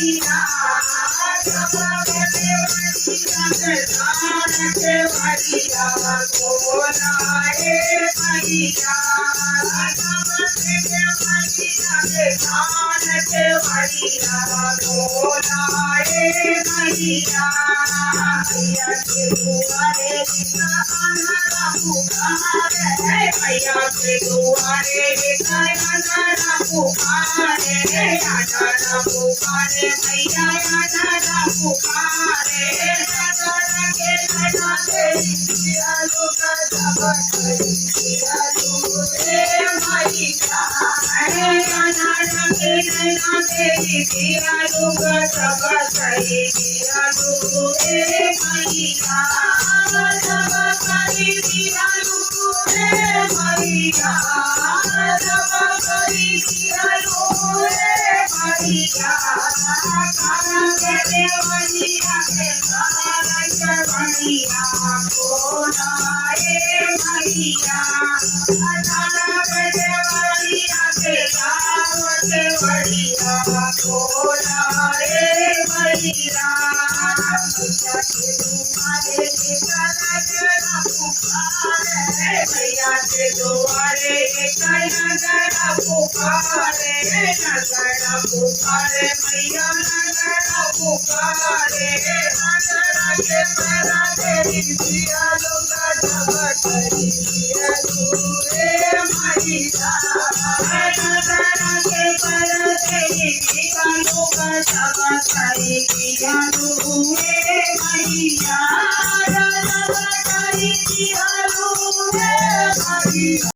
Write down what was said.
मैया जब के जान के मैया बोलाए मैया जब के जान के मैया बोलाए मैया मैया के दुआरे अनहरा पुकारे मैया के दुआरे अनहरा पुकारे अनहरा पुकारे मैया अनहरा पुकारे अनहरा के नैना तेरी जिया लोग जब करी जिया लोग रे मैया अनहरा के नैना तेरी जिया लोग जब करी जिया लोग रे मैया जब करी जिया लोग रे मैया जब करी जिया लोग रे मैया काना के देवनिया के सारा के बनिया बोलाए मैया काना के देवनिया के सारा के बनिया बोलाए मैया मैया के दुआरे नगरा पुकारे मैया के दुआरे नगरा पुकारे नगरा पुकारे मैया नगरा पुकारे नगरा के पैरा तेरी जिया लोग जब करी जिया दूरे मैया नगरा के पैरा तेरी जिया लोग जब करी जिया दूरे